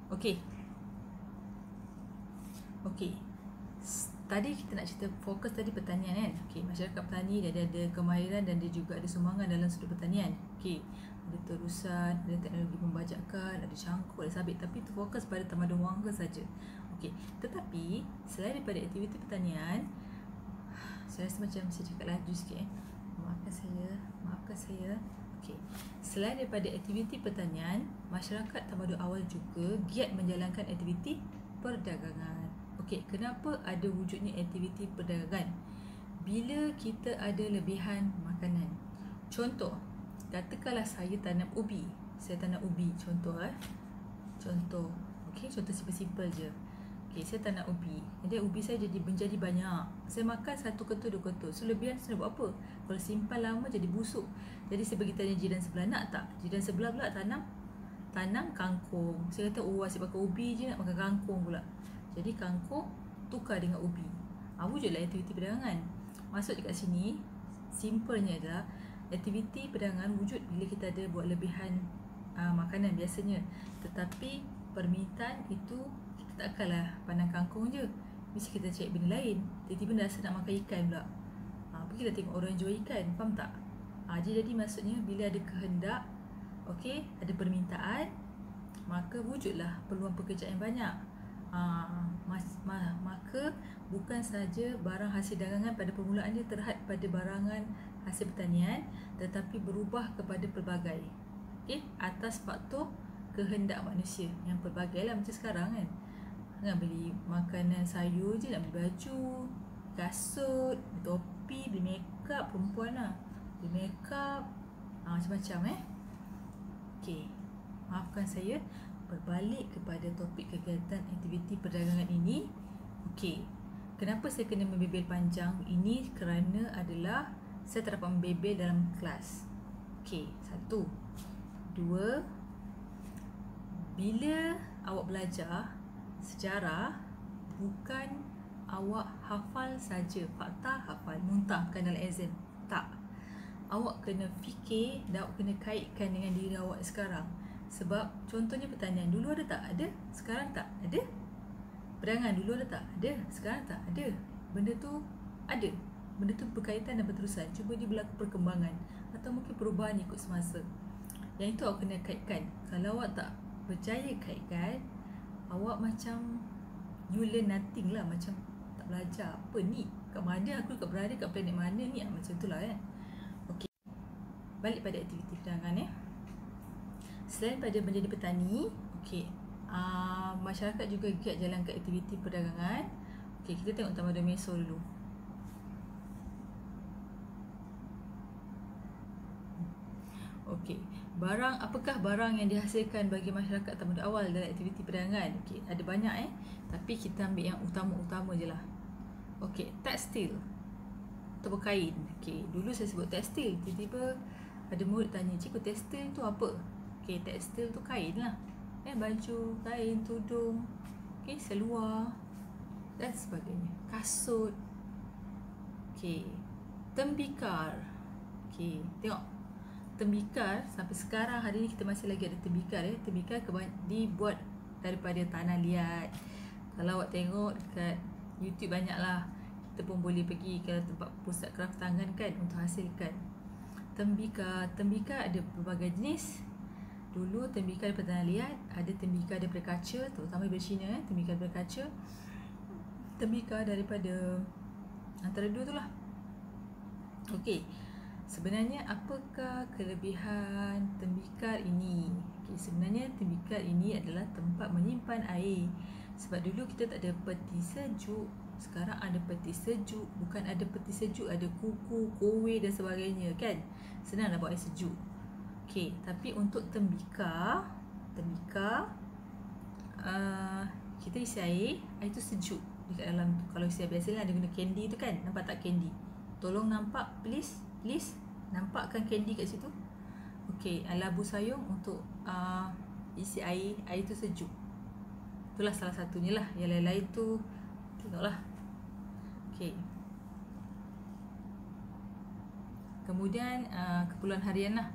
Okey. Okey. Tadi kita nak cerita fokus tadi pertanian kan. Okey, masyarakat petani dia ada kemahiran dan dia juga ada sumbangan dalam sudut pertanian. Okey. Ada terusan, ada teknologi pembajakan, ada cangkul, ada sabit, tapi itu fokus pada tamadun wangga saja. Okey. Tetapi selain daripada aktiviti pertanian, saya rasa macam saya cakap laju sikit Maafkan saya. Okey. Selain daripada aktiviti pertanian, masyarakat tamadun awal juga giat menjalankan aktiviti perdagangan. Okey, kenapa ada wujudnya aktiviti perdagangan? Bila kita ada lebihan makanan. Contoh, katakanlah saya tanam ubi. Contoh. Contoh. Okey, contoh simple-simple je. Okey, saya tanam ubi. Jadi ubi saya menjadi banyak. Saya makan satu ketul, dua ketul. So lebihan saya buat apa? Kalau simpan lama jadi busuk. Jadi saya pergi tanya jiran sebelah, nak tak? Jiran sebelah pula tanam kangkung. Saya kata, oh asyik makan ubi je, nak makan kangkung pula. Jadi kangkung tukar dengan ubi. Wujudlah aktiviti perdagangan. Maksud dekat sini, simpelnya adalah aktiviti perdagangan wujud bila kita ada buat lebihan makanan biasanya. Tetapi permintaan itu kita takkanlah pandang kangkung je. Mesti kita cari benda lain. Tiba-tiba rasa nak makan ikan pula. Pergilah tengok orang jual ikan. Faham tak? Jadi maksudnya bila ada kehendak, okey, ada permintaan, maka wujudlah peluang pekerjaan yang banyak. Maka bukan saja barang hasil dagangan pada permulaan dia terhad pada barangan hasil pertanian, tetapi berubah kepada pelbagai, okey, atas faktor kehendak manusia yang pelbagai lah. Macam sekarang kan, nak beli makanan sayur je, nak beli baju, kasut, topi, beli makeup, perempuan lah beli makeup, macam-macam okey. Maafkan saya, berbalik kepada topik kegiatan aktiviti perdagangan ini. Okey, kenapa saya kena membebel panjang ini? Kerana adalah saya tak dapat membebel dalam kelas. Okey, 1. 2. Bila awak belajar sejarah, bukan awak hafal saja fakta, hafal muntah bukan dalam exam. Tak. Awak kena fikir dan awak kena kaitkan dengan diri awak sekarang. Sebab contohnya pertanian, dulu ada tak? Ada. Sekarang tak? Ada. Perdagangan dulu ada tak? Ada. Sekarang tak? Ada. Benda tu ada. Benda tu berkaitan dan berterusan. Cuma dia berlaku perkembangan atau mungkin perubahan ikut semasa. Yang itu awak kena kaitkan. Kalau awak tak berjaya kaitkan, awak macam you learn nothing lah. Macam tak belajar. Apa ni? Kat mana aku kat berada? Kat planet mana ni? Macam itulah kan. Okey. Balik pada aktiviti perdagangan Selain pada menjadi petani, okey, masyarakat juga giat jalankan aktiviti perdagangan. Okey, kita tengok tamadun Meso dulu. Okey, apakah barang yang dihasilkan bagi masyarakat tamadun awal dalam aktiviti perdagangan? Okey, ada banyak tapi kita ambil yang utama-utama je lah. Okey, tekstil atau berkain. Okey, dulu saya sebut tekstil, tiba-tiba ada murid tanya, cikgu, tekstil tu apa? Okey, tekstil tu kain lah. Baju, kain, tudung, okey, seluar dan sebagainya. Kasut. Okey, tembikar. Okey, tengok. Tembikar sampai sekarang hari ni kita masih lagi ada tembikar Tembikar dibuat daripada tanah liat. Kalau awak tengok dekat YouTube banyaklah. Kita pun boleh pergi ke tempat pusat kraft tangan kan untuk hasilkan tembikar. Tembikar ada berbagai jenis. Dulu tembikar daripada tanah liat, ada tembikar daripada kaca, terutama daripada China tembikar daripada kaca, tembikar daripada antara dua tu lah. Okey, sebenarnya apakah kelebihan tembikar ini? Okey, sebenarnya tembikar ini adalah tempat menyimpan air. Sebab dulu kita tak ada peti sejuk, sekarang ada peti sejuk. Bukan ada peti sejuk, ada kuku, kowe dan sebagainya kan. Senang nak buat air sejuk. Okey, tapi untuk tembikar kita isi air tu sejuk dekat dalam tu. Kalau isi air biasalah ada guna candy tu kan. Nampak tak candy? Tolong nampak, please nampakkan candy kat situ. Okey, labu sayung untuk isi air tu sejuk. Itulah salah satunya lah. Yang lain-lain tu tengoklah. Okey. Kemudian keperluan harian lah.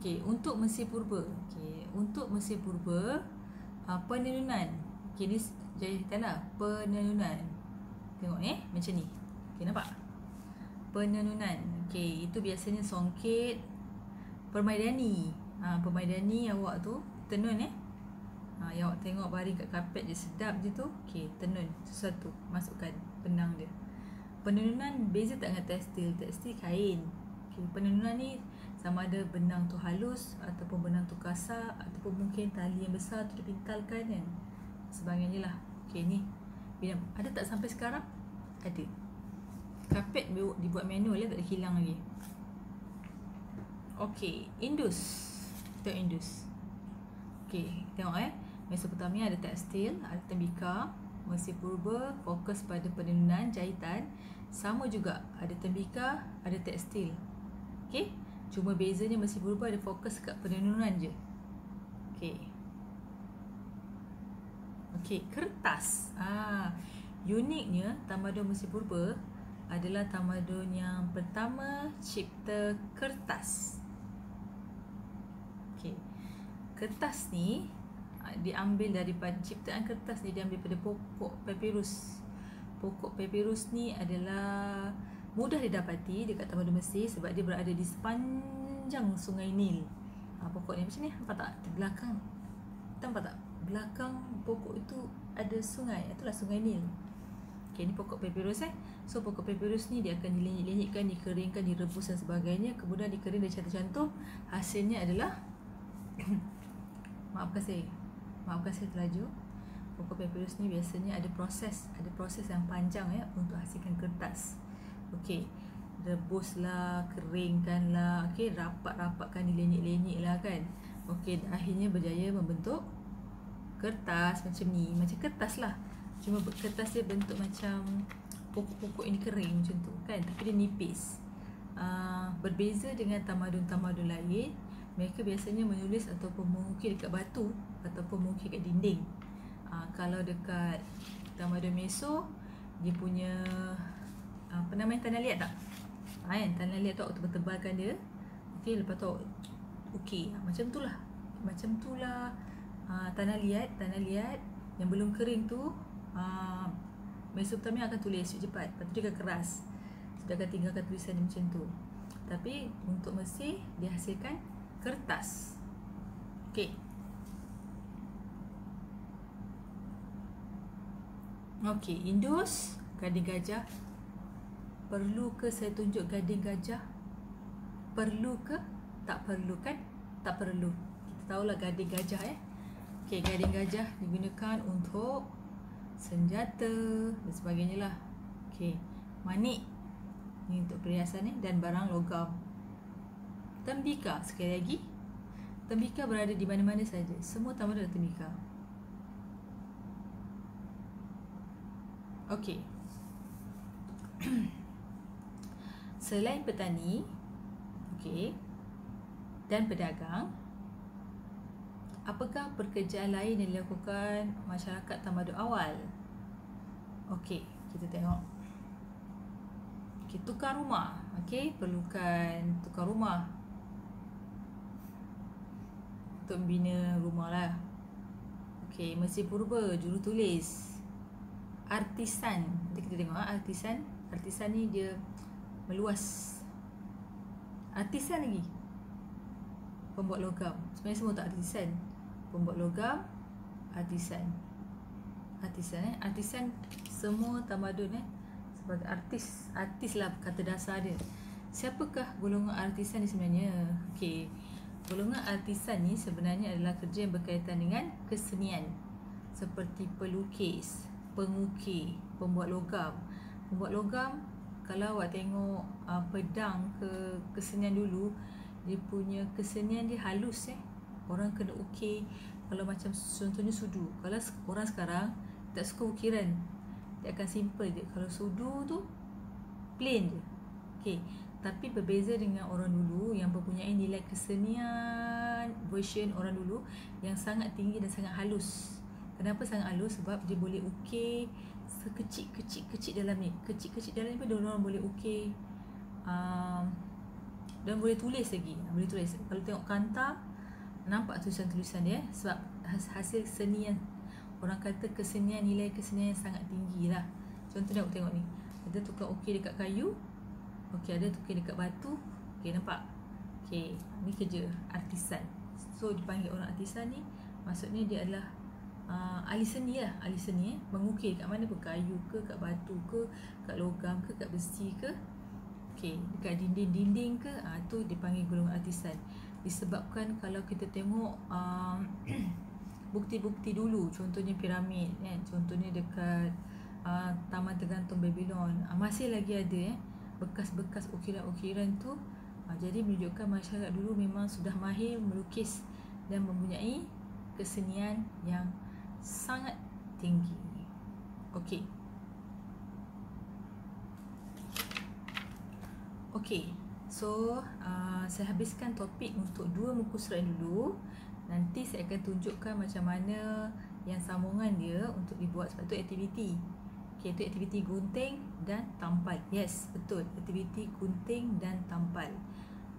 Okey, untuk Mesir Purba. Okey, untuk Mesir Purba, penenunan. Okay, ni jahitan lah. Penenunan. Tengok macam ni. Okay, nampak? Penenunan. Okay, itu biasanya songket permaidani. Permaidani awak tu tenun yang awak tengok baring kat kapet je, sedap je tu. Okay, tenun sesuatu, masukkan benang dia. Penenunan beza tak dengan tekstil. Tekstil kain. Okay, penenunan ni sama ada benang tu halus ataupun benang tu kasar, ataupun mungkin tali yang besar tu dipintalkan kan, sebagainya lah. Okay, ni bila ada tak sampai sekarang? Ada. Kapet dibuat manual tak ada hilang lagi. Okay, Indus. Tengok Indus. Okay, tengok Mesopotamia ada tekstil, ada tembikar. Mesir Purba fokus pada penenunan, jahitan. Sama juga, ada tembikar, ada tekstil. Okay, cuma bezanya Mesir Purba ada fokus kat penenunan je. Okay. Okay, kertas. Uniknya tamadun Mesir Purba adalah tamadun yang pertama cipta kertas. Okay. Kertas ni diambil daripada, ciptaan kertas ni diambil daripada pokok papirus. Pokok papirus ni adalah mudah didapati dekat tamadun Mesir sebab dia berada di sepanjang Sungai Nil. Pokok ni macam ni, nampak tak? Di belakang. Nampak tak? Belakang pokok itu ada sungai, itulah Sungai Nil. Okay, ni pokok papirus So pokok papirus ni dia akan dilenyit-lenyitkan, dikeringkan, direbus dan sebagainya. Kemudian dikering dan cantum-cantum. Hasilnya adalah maafkan saya terlaju. Pokok papirus ni biasanya ada proses yang panjang untuk hasilkan kertas. Okey, rebuslah, keringkanlah, okey, rapat-rapatkan, dilenyit-lenyit lah kan. Okey, akhirnya berjaya membentuk kertas macam ni, macam kertas lah. Cuma kertas dia bentuk macam pokok-pokok ini kering macam tu kan, tapi dia nipis. Berbeza dengan tamadun-tamadun lain, mereka biasanya menulis ataupun mengukir dekat batu ataupun mengukir kat dinding. Kalau dekat tamadun Meso, dia punya apa nama tanah liat tak? Tanah liat tu waktu bertebalkan dia. Okey, lepas tu okey, macam tu lah. Tanah liat yang belum kering tu, Mesopotamia akan tulis cepat, lepas tu dia akan keras, dia akan tinggalkan tulisan dia macam tu. Tapi untuk Mesir dia hasilkan kertas. Okey. Okey, Indus, gading gajah. Perlu ke saya tunjuk gading gajah? Perlu ke? Tak perlu kan? Tak perlu. Kita tahulah gading gajah Okey, gading gajah digunakan untuk senjata dan sebagainya lah. Okey, manik ni untuk perhiasan dan barang logam. Tembikar, sekali lagi, tembikar berada di mana-mana saja. Semua tamadun ada tembikar. Okey. Selain petani, okey, dan pedagang, apakah pekerjaan lain yang dilakukan masyarakat tamadun awal? Okey, kita tengok. Okey, tukar rumah. Okey, perlukan tukar rumah untuk membina rumah lah. Okey, Mesir Purba, jurutulis. Artisan. Nanti kita tengok artisan. Artisan ni dia meluas. Artisan lagi, pembuat logam. Sebenarnya semua tak artisan. Pembuat logam, artisan. Artisan semua tamadun sebagai artis. Artis lah kata dasar dia. Siapakah golongan artisan ni sebenarnya? Okey, golongan artisan ni sebenarnya adalah kerja yang berkaitan dengan kesenian, seperti pelukis, pengukir, pembuat logam. Pembuat logam, kalau awak tengok pedang ke kesenian dulu, dia punya kesenian dia halus Orang kena ukir. Kalau macam contohnya sudu, kalau orang sekarang tak suka ukiran, dia akan simple je. Kalau sudu tu plain je. Okey, tapi berbeza dengan orang dulu yang mempunyai nilai kesenian version orang dulu yang sangat tinggi dan sangat halus. Kenapa sangat halus? Sebab dia boleh ukir sekecil-kecil dalam ni. Kecil-kecil dalam ni pun orang boleh ukir. Dan boleh tulis lagi. Boleh tulis. Kalau tengok kanta, nampak tulisan-tulisan dia. Sebab hasil seni yang orang kata kesenian, nilai kesenian yang sangat tinggi lah. Contohnya tengok ni, ada tukang ukir dekat kayu, okey, ada tukar dekat batu. Okey, nampak? Okey, ni kerja artisan. So dipanggil orang artisan ni, maksudnya dia adalah ahli seni lah, ahli seni mengukir kat mana pun, kayu ke, kat batu ke, kat logam ke, kat besi ke, okey, dekat dinding-dinding ke, tu dipanggil golongan artisan. Disebabkan kalau kita tengok bukti-bukti dulu, contohnya piramid kan, contohnya dekat Taman Tergantung Babylon, masih lagi ada bekas-bekas ukiran-ukiran tu. Jadi menunjukkan masyarakat dulu memang sudah mahir melukis dan mempunyai kesenian yang sangat tinggi. Okey. Okey. So, saya habiskan topik untuk 2 muka surat dulu. Nanti saya akan tunjukkan macam mana yang sambungan dia untuk dibuat, sebab tu aktiviti. Okey, itu aktiviti gunting dan tampal. Yes, betul. Aktiviti gunting dan tampal.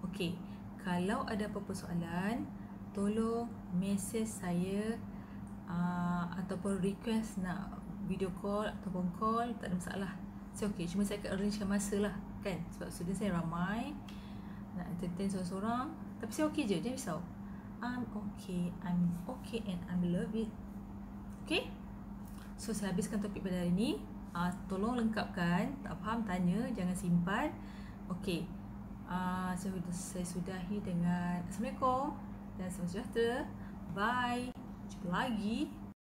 Okey, kalau ada apa-apa soalan, tolong mesej saya ataupun request nak video call ataupun call, tak ada masalah. So, okey, cuma saya akan arrangekan masa lah kan, sebab student saya ramai, nak entertain seorang-seorang. Tapi saya okey je, jangan risau. I'm okay and I love it. Okay. So saya habiskan topik pada hari ni. Tolong lengkapkan, tak faham tanya, jangan simpan. Okay. Saya sudahi dengan Assalamualaikum dan salam sejahtera. Bye. Jumpa lagi.